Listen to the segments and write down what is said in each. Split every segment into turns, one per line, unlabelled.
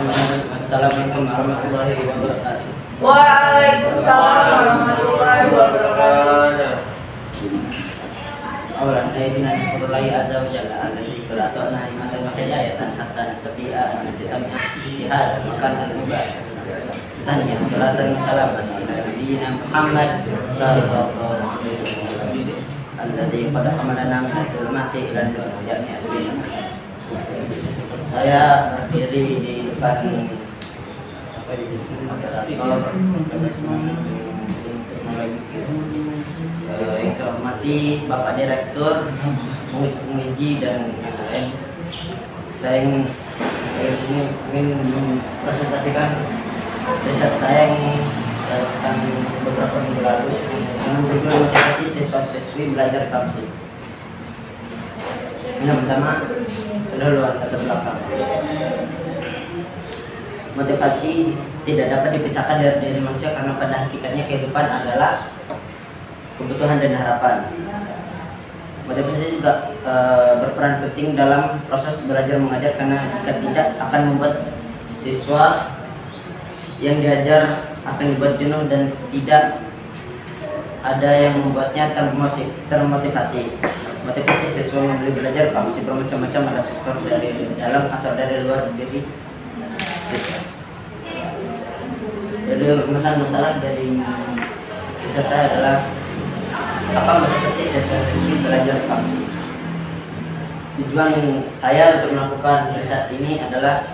Assalamualaikum warahmatullahi wabarakatuh.
Waalaikumsalam warahmatullahi wabarakatuh.
Awalan sayyidina Bismillahi azza wa jalla alladzi khalaqana hikmatan wa hidayatan hatta nastati'a an natamma fi hadzal makan al-mubarak. Tanya salatan wa salaman ala nabiyyina Muhammad sallallahu alaihi wasallam alladzi qad hamalana min al-zulumati ila an-nur jami'an. Saya berdiri di depan yang saya hormati Bapak Direktur, penguji dan yang lain. Saya ingin mempresentasikan riset saya yang dilakukan beberapa minggu lalu dengan berjudul motivasi siswa-siswi belajar PAMSI. Yang pertama, pendahuluan latar belakang. Motivasi tidak dapat dipisahkan dari diri manusia karena pada hakikatnya kehidupan adalah kebutuhan dan harapan. Motivasi juga berperan penting dalam proses belajar mengajar karena jika tidak akan membuat siswa yang diajar akan dibuat jenuh dan tidak ada yang membuatnya termotivasi. Motivasi siswa membeli belajar PAMSI bermacam-macam, ada faktor dari dalam atau dari luar diri siswa. Jadi masalah dari riset saya adalah apa motivasi siswa-siswi belajar PAMSI. Tujuan saya untuk melakukan riset ini adalah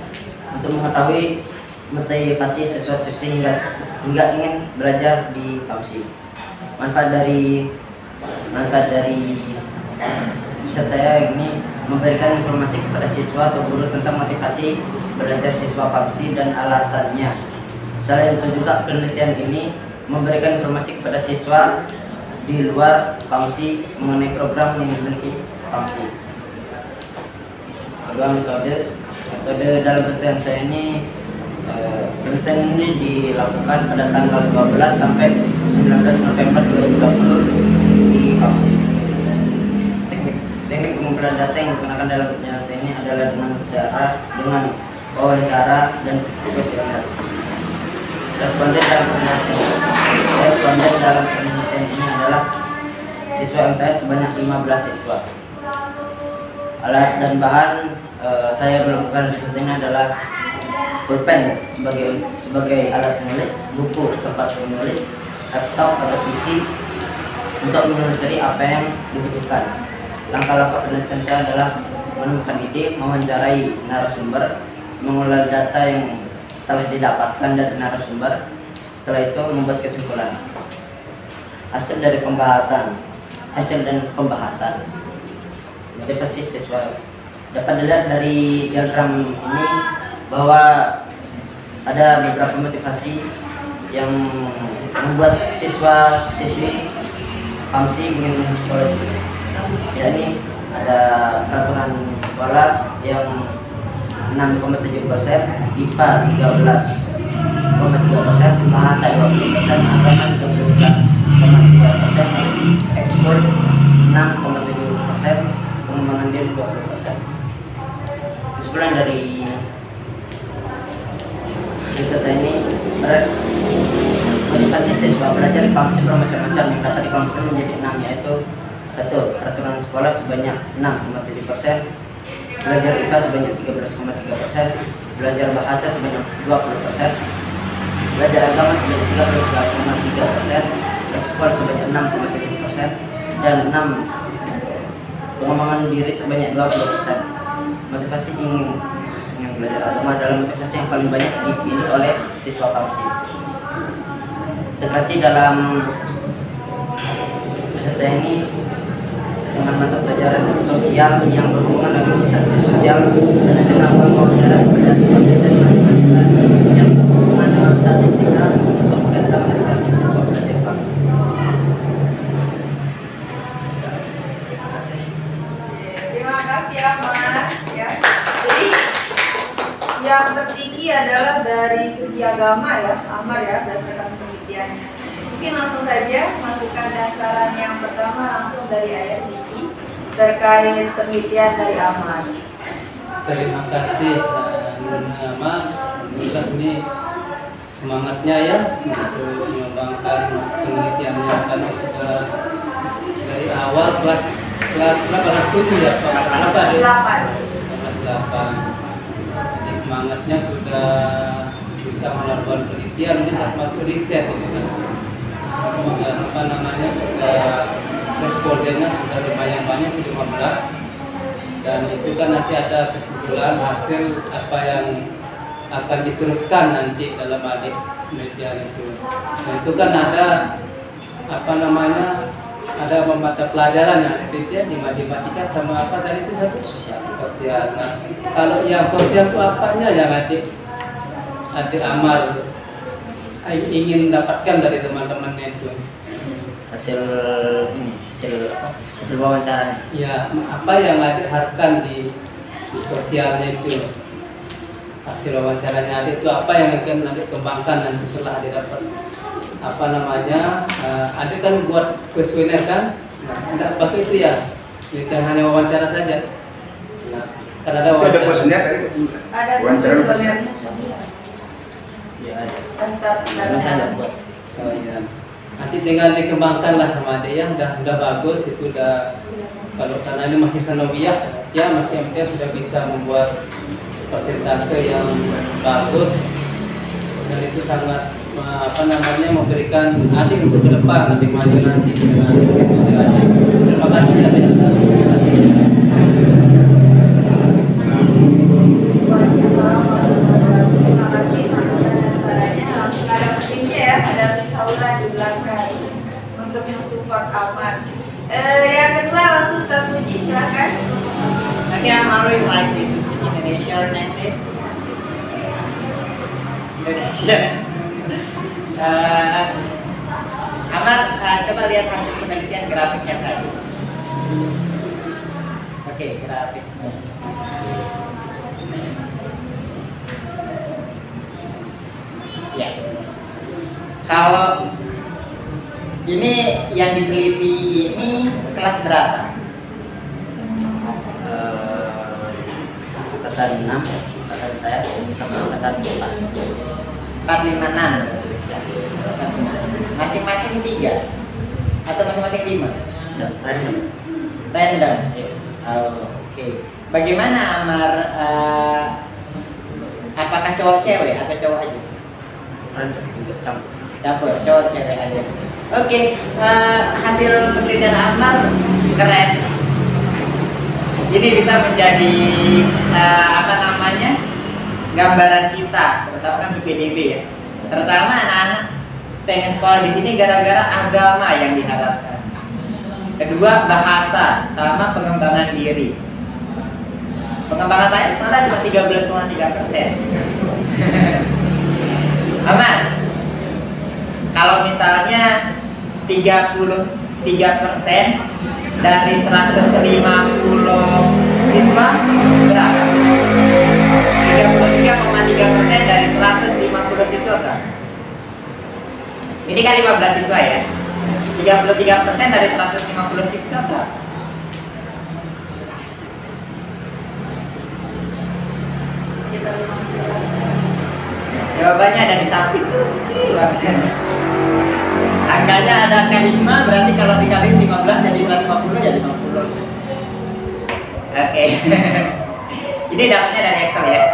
untuk mengetahui motivasi siswa-siswi hingga ingin belajar di PAMSI. Manfaat dari riset saya ini memberikan informasi kepada siswa atau guru tentang motivasi belajar siswa PAMSI dan alasannya. Selain itu juga penelitian ini memberikan informasi kepada siswa di luar PAMSI mengenai program yang dimiliki PAMSI. Kedua, metode dalam penelitian saya ini, penelitian ini dilakukan pada tanggal 12 sampai 19 November 2020 di PAMSI. Teknik pengumpulan data yang digunakan dalam penelitian ini adalah dengan wawancara dan kuesioner. Responden dalam penelitian ini adalah siswa MTS sebanyak 15 siswa. Alat dan bahan saya melakukan riset ini adalah pulpen sebagai alat menulis, buku tempat menulis, laptop atau PC untuk menelusuri apa yang dibutuhkan. Langkah-langkah penelitian saya adalah menemukan ide, mewawancarai narasumber, mengolah data yang telah didapatkan dari narasumber. Setelah itu membuat kesimpulan. Hasil dan pembahasan. Motivasi siswa dapat dilihat dari diagram ini bahwa ada beberapa motivasi yang membuat siswa-siswi PAMSI ingin sekolah di sini. Yakni ada peraturan sekolah yang 6,7%, IPA 13,3%, bahasa 20%, agama 33,3%, ekskul 6,7%, pengembangan diri 20%. Kesimpulan dari riset ini, motivasi siswa belajar di PAMSI bermacam-macam yang dapat dikelompokkan menjadi 6, yaitu 1. Peraturan sekolah sebanyak 6,7%, belajar IPA sebanyak 13,3%, belajar bahasa sebanyak 20%, belajar agama sebanyak 33,3%, ekskul sebanyak 6,7%, dan 6. Pengembangan diri sebanyak 20%. Motivasi ingin belajar agama adalah motivasi yang paling banyak dipilih oleh siswa PAMSI. Integrasi dalam peserta ini dengan mata pelajaran sosial yang berhubungan dengan interaksi sosial dan melakukan pembelajaran yang berhubungan dengan statistika untuk mendatang motivasi siswa belajar PAMSI.
Terima kasih Ahmad. Ya. Jadi yang tertinggi adalah dari segi agama ya, Ahmad ya, berdasarkan penelitian. Mungkin langsung saja masukan dan saran yang pertama langsung dari Ayah Niki terkait penelitian dari Ahmad.
Terima kasih Nurma alhamdulillah ini semangatnya ya untuk mengembangkan penelitiannya karena sudah dari awal kelas berapa? Kelas 7 ya? Kelas 8. Jadi semangatnya sudah bisa melakukan penelitian, ini termasuk riset itu kan. Apa namanya, sudah respondennya sudah lumayan banyak, 15, dan itu kan nanti ada kesimpulan hasil apa yang akan diteruskan nanti dalam adik penelitian itu. Dan itu kan ada apa namanya, ada mata pelajaran yang penelitian di matematika sama apa tadi itu satu sosial. Nah, kalau yang sosial itu apanya yang adik Amar ingin dapatkan dari teman-temannya itu?
Hasil wawancara.
Ya, apa yang adik harapkan di sosialnya itu? Hasil wawancaranya adik itu apa yang akan adik kembangkan nanti setelah adik dapat apa namanya, adik kan buat kuesioner kan? Nah, tidak pakai itu ya, bukan hanya wawancara saja. Nah, kan ada wawancara.
Ada kuesioner tadi?
Ada
Wawancara.
Ya ada.
Daftar
Saya buat.
Oh iya. Nanti tinggal dikembangkan lah sama adik ya, udah bagus itu udah. Kalau karena ini masih sanawiyah, ya masih MTS sudah bisa membuat persentase yang bagus, dan itu sangat apa namanya memberikan adik untuk ke depan lebih maju nanti dengan adik. Terima kasih adik.
Terima kasih masukan dan sarannya. Langsung ada pentingnya ya, ada Saula di belakang untuk mensupport Amar. Yang kedua langsung Ustaz Puji, silakan.
Okay, I'm already like to speak Indonesia or English. Indonesia. Amar, coba lihat hasil penelitian grafiknya tadi. Oke, grafik. Ya. Kalau ini yang diteliti ini kelas berapa?
Angkatan 6, angkatan saya sama angkatan 4.
456. Masing-masing 3 atau masing-masing 5?
Dan random.
Random. Oke. Bagaimana Amar, apakah cowok cewek atau cowok aja?
Random juga
Campur, cowok cewek aja. Oke, hasil penelitian Amar keren. Ini bisa menjadi apa namanya, gambaran kita, terutama kan PPDB ya. Terutama anak-anak pengen sekolah di sini gara-gara agama yang diharapkan. Kedua, bahasa sama pengembangan diri. Pengembangan saya sebenarnya cuma 13,3%. Aman. Kalau misalnya 33% dari 150 siswa berapa? 33,3% dari 150 siswa berapa? Ini kan 15 siswa ya. 33% dari 150 siswa berapa?
Sekitar 50.
Jawabannya ada di samping tuh, kecil banget. Angkanya ada angka 5, berarti kalau dikaliin 15 jadi 150 jadi 50. Oke. Ini dapatnya dari Excel ya.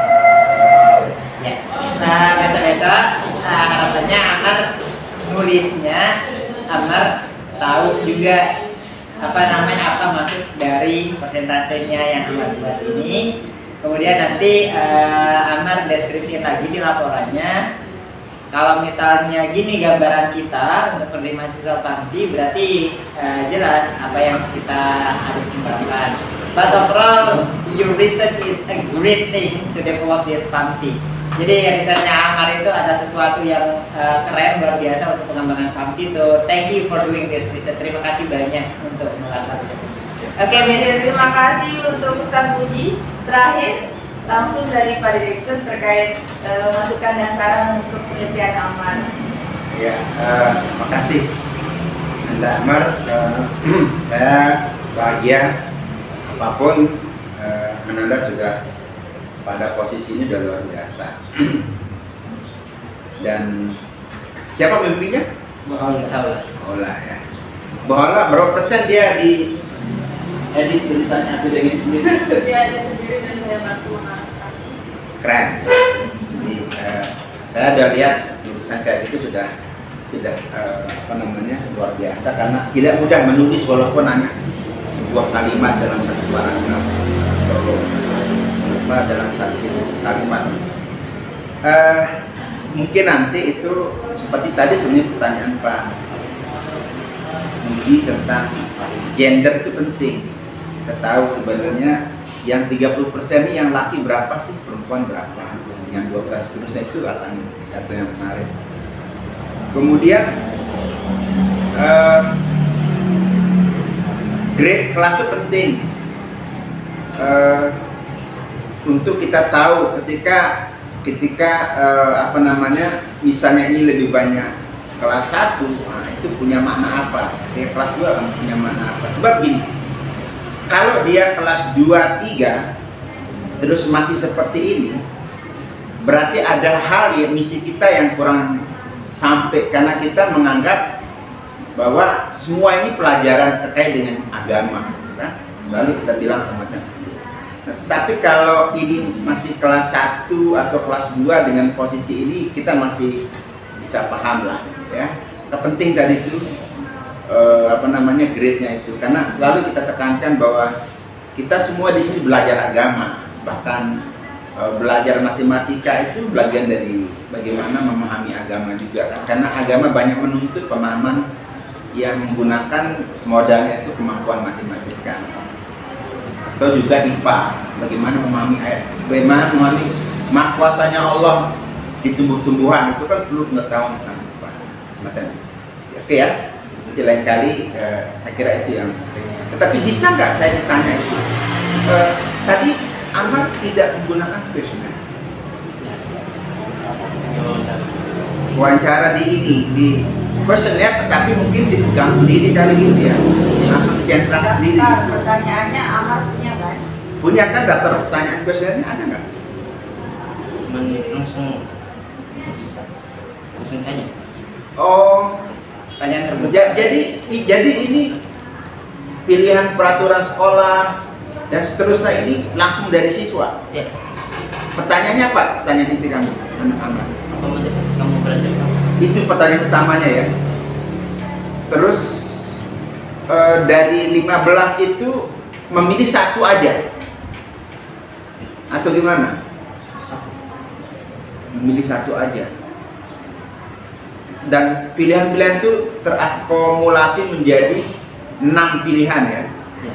Ya. Nah, besok-besok harapannya Amar nulisnya, Amar tahu juga apa maksud dari persentasenya yang Amar buat ini. Kemudian nanti Amar deskripsiin lagi di laporannya. Kalau misalnya gini gambaran kita untuk penerimaan siswa PAMSI, berarti jelas apa yang kita harus kembangkan. But overall, your research is a great thing to develop this PAMSI. Jadi risetnya Amar itu ada sesuatu yang keren, luar biasa untuk pengembangan PAMSI. So thank you for doing this research. Terima kasih banyak untuk melakukan. Oke, Miss.
Terima kasih untuk Ustaz Puji. Terakhir, langsung dari Pak Direktur terkait masukan dan saran untuk penelitian Amar.
Ya, makasih Anda Amar. Saya bahagia apapun Ananda sudah pada posisi ini udah luar biasa. Dan siapa pemimpinnya? Bohola ya. Bohola berapa persen dia di edit tulisannya atau dengan sendiri?
Dia ada sendiri dan saya bantu mengarahkan.
Keren. Jadi, saya udah lihat tulisan kayak gitu sudah luar biasa, karena tidak mudah menulis walaupun hanya sebuah kalimat dalam satu paragraf atau dalam satu kalimat. Mungkin nanti itu seperti tadi sebenarnya pertanyaan Pak Budi tentang gender itu penting. Kita tahu sebenarnya yang 30% ini yang laki berapa sih, perempuan berapa, yang 12 seterusnya itu akan data yang menarik. Kemudian grade kelas itu penting untuk kita tahu ketika misalnya ini lebih banyak kelas 1, nah itu punya makna apa, kelas 2 kan punya makna apa. Sebab gini, kalau dia kelas 2, 3 terus masih seperti ini, berarti ada hal yang misi kita yang kurang sampai, karena kita menganggap bahwa semua ini pelajaran terkait dengan agama, kan? Lalu kita bilang semacam itu. Tapi kalau ini masih kelas 1 atau kelas 2 dengan posisi ini, kita masih bisa paham lah, ya. Terpenting tadi itu grade-nya itu, karena selalu kita tekankan bahwa kita semua di sini belajar agama, bahkan belajar matematika itu bagian dari bagaimana memahami agama juga, kan? Karena agama banyak menuntut pemahaman yang menggunakan modalnya itu kemampuan matematika, atau juga IPA, bagaimana memahami ayat, bagaimana memahami kuasanya Allah di tumbuh-tumbuhan, itu kan perlu pengetahuan tentang IPA semacam itu. Oke ya, nanti lain kali saya kira itu yang penting. Tetapi bisa nggak saya ditanya itu? Tadi Amar tidak menggunakan kuesioner. Wawancara di kuesioner, tetapi mungkin dipegang sendiri kali gitu ya, langsung dicentrak sendiri.
Pertanyaannya Amar punya kan?
Punya kan daftar pertanyaan kuesionernya, ada nggak?
Cuman langsung bisa langsung tanya.
Oh,
Pertanyaan terbuka.
jadi ini pilihan peraturan sekolah dan seterusnya ini langsung dari siswa.
Ya,
Pertanyaannya apa? Pertanyaan itu kamu, anak-anak.
apa motivasi kamu belajar?
Itu pertanyaan utamanya ya. Terus dari 15 itu memilih satu aja atau gimana? Memilih satu aja. Dan pilihan-pilihan itu terakumulasi menjadi 6 pilihan ya.
Ya.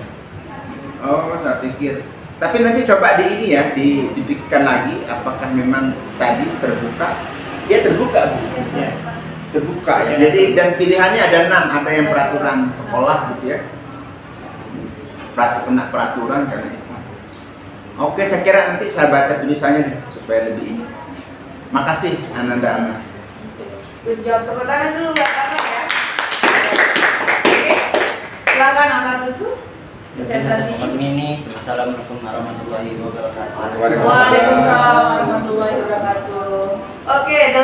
Oh, saya pikir. Tapi nanti coba di ini ya, dipikirkan lagi apakah memang tadi terbuka. Dia terbuka, Bu.
Ya.
Terbuka ya. Jadi dan pilihannya ada 6, ada yang peraturan sekolah gitu ya. Kena peraturan karena itu. Oke, saya kira nanti saya baca tulisannya deh supaya lebih ini. Makasih Ananda Amar.
Good job, tepuk tangan dulu buat Amar ya. Oke, silakan Amar itu presentasi.
Ini Assalamualaikum warahmatullahi wabarakatuh.
Waalaikumsalam warahmatullahi wabarakatuh. Oke, the